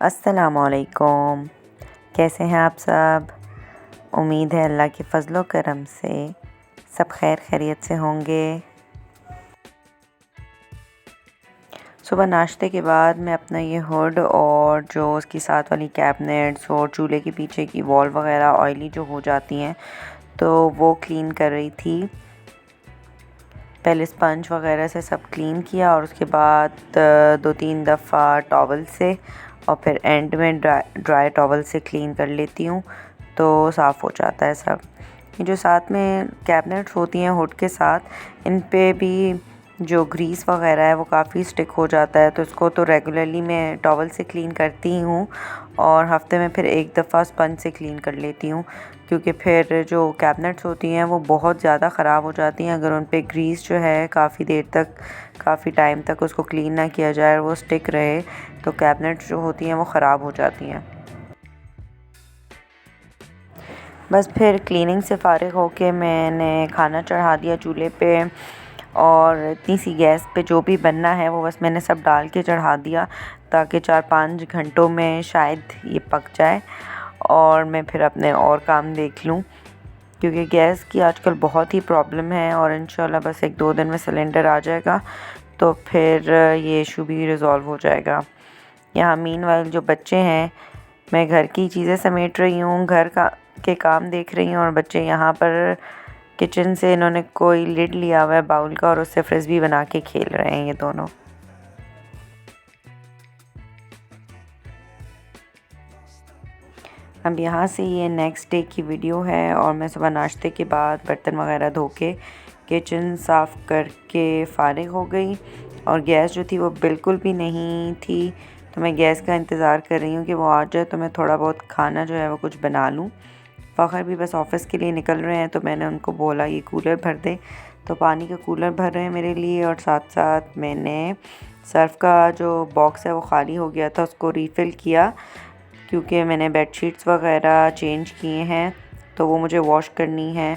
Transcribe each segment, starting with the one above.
अस्सलामुअलैकुम। कैसे हैं आप सब? उम्मीद है अल्लाह के फ़ज़्ल व करम से सब खैर खैरियत से होंगे। सुबह नाश्ते के बाद मैं अपना ये हुड और जो उसकी साथ वाली कैबिनेट्स और चूल्हे के पीछे की वॉल वगैरह ऑयली जो हो जाती हैं तो वो क्लीन कर रही थी। पहले स्पंज वगैरह से सब क्लीन किया और उसके बाद 2-3 दफ़ा टॉवल से और फिर एंड में ड्राई टॉवल से क्लीन कर लेती हूँ तो साफ़ हो जाता है सब। ये जो साथ में कैबिनेट्स होती हैं हुड के साथ, इन पे भी जो ग्रीस वगैरह है वो काफ़ी स्टिक हो जाता है, तो इसको तो रेगुलरली मैं टॉवल से क्लीन करती ही हूँ और हफ्ते में फिर एक दफ़ा स्पंज से क्लीन कर लेती हूँ, क्योंकि फिर जो कैबिनेट्स होती हैं वो बहुत ज़्यादा ख़राब हो जाती हैं अगर उन पे ग्रीस जो है काफ़ी देर तक, काफ़ी टाइम तक उसको क्लीन ना किया जाए और वो स्टिक रहे तो कैबिनेट्स जो होती हैं वो ख़राब हो जाती हैं। बस फिर क्लीनिंग से फ़ारिग होके मैंने खाना चढ़ा दिया चूल्हे पे और इतनी सी गैस पे जो भी बनना है वो बस मैंने सब डाल के चढ़ा दिया ताकि 4-5 घंटों में शायद ये पक जाए और मैं फिर अपने और काम देख लूँ, क्योंकि गैस की आजकल बहुत ही प्रॉब्लम है और इंशाल्लाह बस 1-2 दिन में सिलेंडर आ जाएगा तो फिर ये इशू भी रिज़ॉल्व हो जाएगा। यहाँ मीनवाइल जो बच्चे हैं, मैं घर की चीज़ें समेट रही हूँ, घर के काम देख रही हूँ और बच्चे यहाँ पर किचन से इन्होंने कोई लिड लिया हुआ है बाउल का और उससे फ्रिस्बी बना के खेल रहे हैं ये दोनों। अब यहाँ से ये नेक्स्ट डे की वीडियो है और मैं सुबह नाश्ते के बाद बर्तन वगैरह धो के किचन साफ़ करके फ़ारिग हो गई और गैस जो थी वो बिल्कुल भी नहीं थी, तो मैं गैस का इंतज़ार कर रही हूँ कि वो आ जाए तो मैं थोड़ा बहुत खाना जो है वो कुछ बना लूँ। फ़खर भी बस ऑफ़िस के लिए निकल रहे हैं तो मैंने उनको बोला ये कूलर भर दे, तो पानी का कूलर भर रहे हैं मेरे लिए और साथ साथ मैंने सर्फ़ का जो बॉक्स है वो ख़ाली हो गया था उसको रीफ़िल किया, क्योंकि मैंने बेडशीट्स वगैरह चेंज किए हैं तो वो मुझे वॉश करनी है।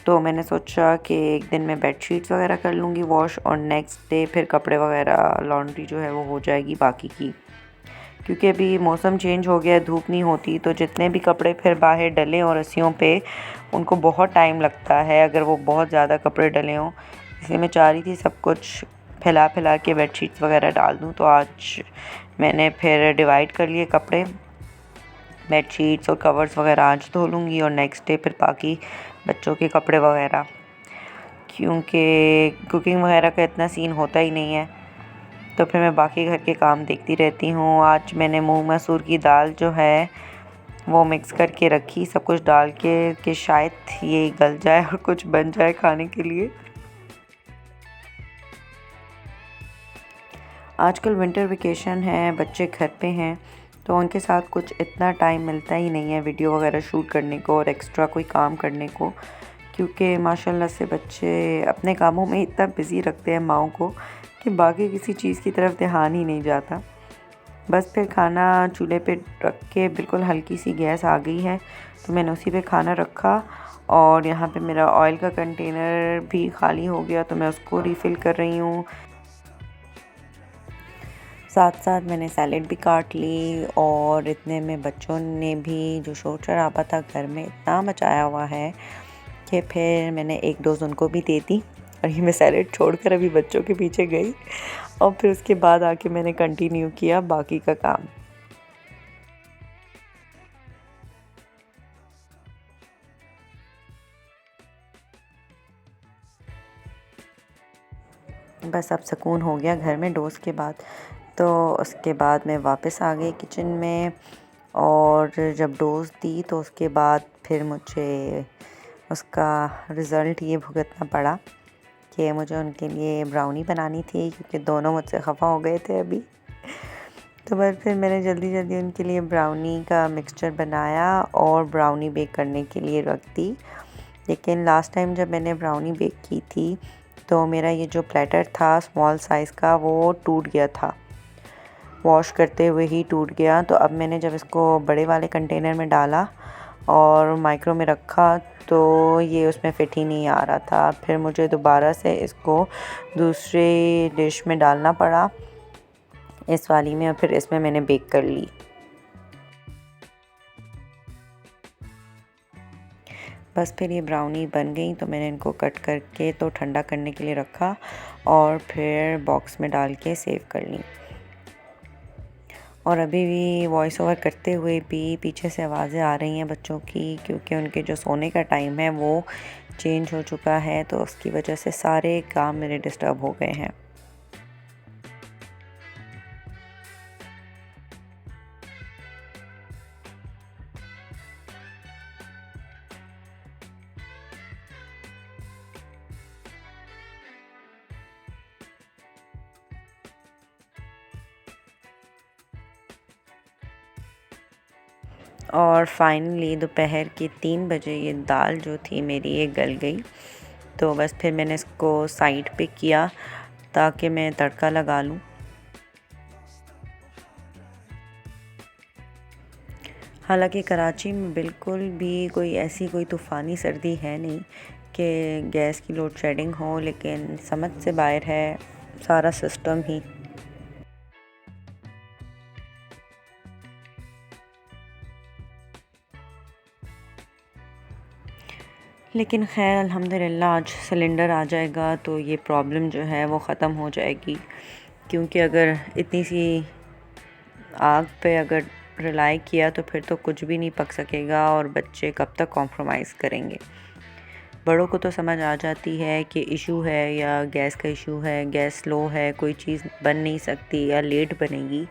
तो मैंने सोचा कि एक दिन मैं बेडशीट्स वगैरह कर लूँगी वॉश और नेक्स्ट डे फिर कपड़े वगैरह लॉन्ड्री जो है वो हो जाएगी बाकी की, क्योंकि अभी मौसम चेंज हो गया, धूप नहीं होती तो जितने भी कपड़े फिर बाहर डले और रस्सियों पे उनको बहुत टाइम लगता है अगर वो बहुत ज़्यादा कपड़े डले हों, इसलिए मैं चाह रही थी सब कुछ फैला के बेडशीट्स वगैरह डाल दूँ। तो आज मैंने फिर डिवाइड कर लिए कपड़े, बेडशीट्स और कवर्स वगैरह आज धो लूँगी और नेक्स्ट डे फिर बाकी बच्चों के कपड़े वगैरह, क्योंकि कुकिंग वगैरह का इतना सीन होता ही नहीं है तो फिर मैं बाकी घर के काम देखती रहती हूँ। आज मैंने मूंग मसूर की दाल जो है वो मिक्स करके रखी सब कुछ डाल के कि शायद ये गल जाए और कुछ बन जाए खाने के लिए। आजकल विंटर वेकेशन है, बच्चे घर पे हैं तो उनके साथ कुछ इतना टाइम मिलता ही नहीं है वीडियो वगैरह शूट करने को और एक्स्ट्रा कोई काम करने को, क्योंकि माशाल्लाह से बच्चे अपने कामों में इतना बिज़ी रखते हैं माओं को कि बाकी किसी चीज़ की तरफ ध्यान ही नहीं जाता। बस फिर खाना चूल्हे पे रख के बिल्कुल हल्की सी गैस आ गई है तो मैंने उसी पे खाना रखा और यहाँ पे मेरा ऑयल का कंटेनर भी खाली हो गया तो मैं उसको रीफ़िल कर रही हूँ। साथ साथ मैंने सैलेड भी काट ली और इतने में बच्चों ने भी जो शोर शराबा था घर में इतना मचाया हुआ है कि फिर मैंने एक डोज़ उनको भी दे दी और ये मैं सैलेड छोड़कर अभी बच्चों के पीछे गई और फिर उसके बाद आके मैंने कंटिन्यू किया बाकी का काम। बस अब सुकून हो गया घर में डोज़ के बाद, तो उसके बाद मैं वापस आ गई किचन में और जब डोज़ दी तो उसके बाद फिर मुझे उसका रिज़ल्ट ये भुगतना पड़ा कि मुझे उनके लिए ब्राउनी बनानी थी, क्योंकि दोनों मुझसे ख़फ़ा हो गए थे अभी। तो बस फिर मैंने जल्दी जल्दी उनके लिए ब्राउनी का मिक्सचर बनाया और ब्राउनी बेक करने के लिए रख दी। लेकिन लास्ट टाइम जब मैंने ब्राउनी बेक की थी तो मेरा ये जो प्लेटर था स्मॉल साइज़ का वो टूट गया था, वॉश करते हुए ही टूट गया। तो अब मैंने जब इसको बड़े वाले कंटेनर में डाला और माइक्रो में रखा तो ये उसमें फ़िट ही नहीं आ रहा था, फिर मुझे दोबारा से इसको दूसरी डिश में डालना पड़ा इस वाली में और फिर इसमें मैंने बेक कर ली। बस फिर ये ब्राउनी बन गई तो मैंने इनको कट करके तो ठंडा करने के लिए रखा और फिर बॉक्स में डाल के सेव कर ली। और अभी भी वॉइस ओवर करते हुए भी पीछे से आवाज़ें आ रही हैं बच्चों की, क्योंकि उनके जो सोने का टाइम है वो चेंज हो चुका है, तो उसकी वजह से सारे काम मेरे डिस्टर्ब हो गए हैं। और फाइनली दोपहर के 3 बजे ये दाल जो थी मेरी ये गल गई। तो बस फिर मैंने इसको साइड पे किया ताकि मैं तड़का लगा लूँ। हालांकि कराची में बिल्कुल भी कोई तूफ़ानी सर्दी है नहीं कि गैस की लोड शेडिंग हो, लेकिन समझ से बाहर है सारा सिस्टम ही। लेकिन खैर अल्हम्दुलिल्लाह आज सिलेंडर आ जाएगा तो ये प्रॉब्लम जो है वो ख़त्म हो जाएगी, क्योंकि अगर इतनी सी आग पे अगर रिलाई किया तो फिर तो कुछ भी नहीं पक सकेगा और बच्चे कब तक कॉम्प्रोमाइज़ करेंगे। बड़ों को तो समझ आ जाती है कि इशू है या गैस का इशू है, गैस लो है, कोई चीज़ बन नहीं सकती या लेट बनेगी,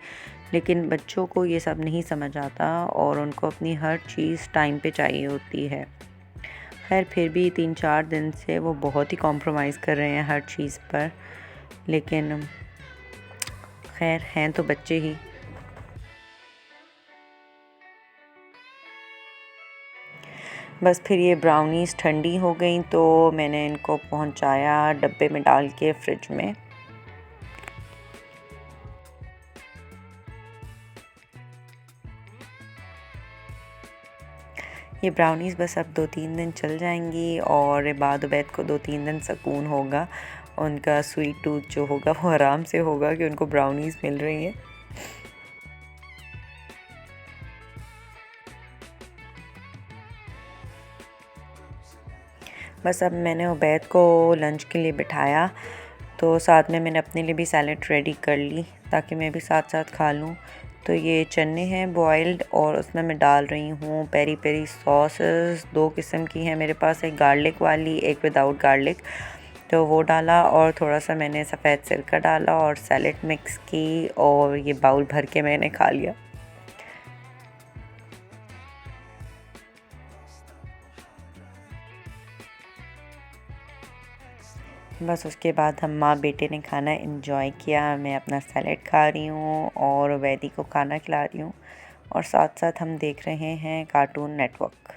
लेकिन बच्चों को ये सब नहीं समझ आता और उनको अपनी हर चीज़ टाइम पे चाहिए होती है। खैर फिर भी 3-4 दिन से वो बहुत ही कॉम्प्रोमाइज़ कर रहे हैं हर चीज़ पर, लेकिन खैर हैं तो बच्चे ही। बस फिर ये ब्राउनीज़ ठंडी हो गई तो मैंने इनको पहुंचाया डब्बे में डाल के फ्रिज में। ये ब्राउनीज़ बस अब 2-3 दिन चल जाएंगी और बाद बैद को 2-3 दिन सुकून होगा। उनका स्वीट टूथ जो होगा वो आराम से होगा कि उनको ब्राउनीज़ मिल रही हैं। बस अब मैंने उबैद को लंच के लिए बिठाया तो साथ में मैंने अपने लिए भी सैलेड रेडी कर ली ताकि मैं भी साथ साथ खा लूँ। तो ये चने हैं बॉइल्ड और उसमें मैं डाल रही हूँ पेरी पेरी सॉसेस। 2 किस्म की हैं मेरे पास, एक गार्लिक वाली एक विदाउट गार्लिक, तो वो डाला और थोड़ा सा मैंने सफ़ेद सिरका डाला और सैलेड मिक्स की और ये बाउल भर के मैंने खा लिया। बस उसके बाद हम माँ बेटे ने खाना एंजॉय किया। मैं अपना सैलेड खा रही हूँ और वैदी को खाना खिला रही हूँ और साथ साथ हम देख रहे हैं कार्टून नेटवर्क।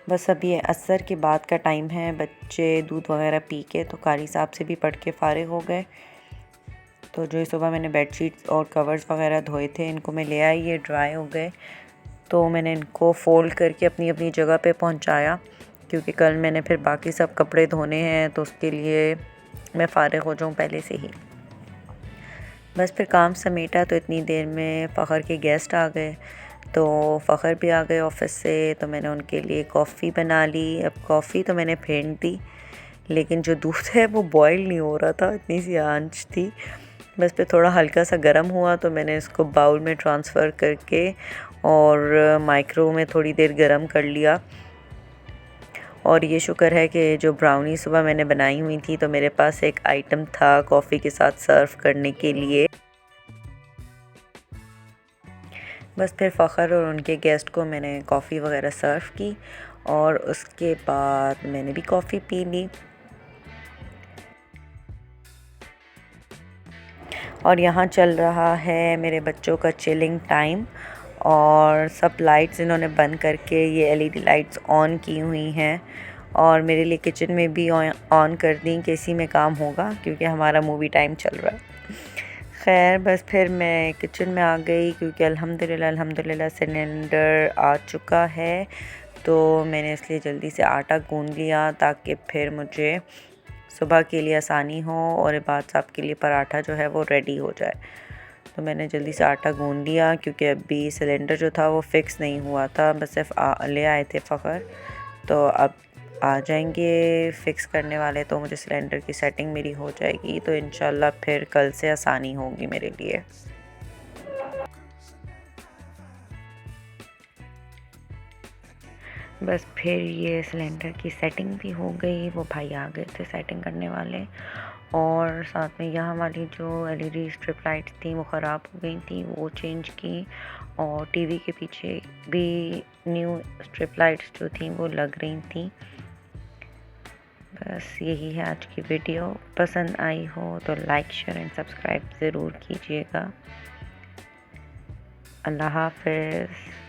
बस अब ये असर के बाद का टाइम है, बच्चे दूध वगैरह पी के तो कारी साहब से भी पढ़ के फ़ारिग हो गए। तो जो सुबह मैंने बेडशीट्स और कवर्स वगैरह धोए थे इनको मैं ले आई, ये ड्राई हो गए तो मैंने इनको फ़ोल्ड करके अपनी अपनी जगह पे पहुंचाया, क्योंकि कल मैंने फिर बाकी सब कपड़े धोने हैं तो उसके लिए मैं फ़ारिग हो जाऊँ पहले से ही। बस फिर काम समेटा तो इतनी देर में फ़खर के गेस्ट आ गए, तो फ़खर भी आ गए ऑफ़िस से, तो मैंने उनके लिए कॉफ़ी बना ली। अब कॉफ़ी तो मैंने फेंट दी, लेकिन जो दूध है वो बॉयल नहीं हो रहा था, इतनी सी आंच थी। बस फिर थोड़ा हल्का सा गर्म हुआ तो मैंने इसको बाउल में ट्रांसफ़र करके और माइक्रो में थोड़ी देर गर्म कर लिया। और ये शुक्र है कि जो ब्राउनी सुबह मैंने बनाई हुई थी तो मेरे पास एक आइटम था कॉफ़ी के साथ सर्व करने के लिए। बस फिर फ़खर और उनके गेस्ट को मैंने कॉफ़ी वगैरह सर्व की और उसके बाद मैंने भी कॉफ़ी पी ली। और यहाँ चल रहा है मेरे बच्चों का चिलिंग टाइम और सब लाइट्स इन्होंने बंद करके ये एलईडी लाइट्स ऑन की हुई हैं और मेरे लिए किचन में भी ऑन कर दी कि इसी में काम होगा क्योंकि हमारा मूवी टाइम चल रहा है। खैर बस फिर मैं किचन में आ गई क्योंकि अल्हम्दुलिल्लाह सिलेंडर आ चुका है, तो मैंने इसलिए जल्दी से आटा गूंद लिया ताकि फिर मुझे सुबह के लिए आसानी हो और इबाद साहब के लिए पराठा जो है वो रेडी हो जाए। तो मैंने जल्दी से आटा गूंद लिया क्योंकि अभी सिलेंडर जो था वो फ़िक्स नहीं हुआ था, बस सिर्फ ले आए थे फ़खर, तो अब आ जाएंगे फ़िक्स करने वाले तो मुझे सिलेंडर की सेटिंग मेरी हो जाएगी, तो इंशाल्लाह फिर कल से आसानी होगी मेरे लिए। बस फिर ये सिलेंडर की सेटिंग भी हो गई, वो भाई आ गए थे सेटिंग करने वाले, और साथ में यहाँ वाली जो एलईडी स्ट्रिप लाइट्स थी वो ख़राब हो गई थी, वो चेंज की, और टीवी के पीछे भी न्यू स्ट्रिप लाइट्स जो थी वो लग रही थी। बस यही है आज की वीडियो, पसंद आई हो तो लाइक शेयर एंड सब्सक्राइब ज़रूर कीजिएगा। अल्लाह हाफ़िज़।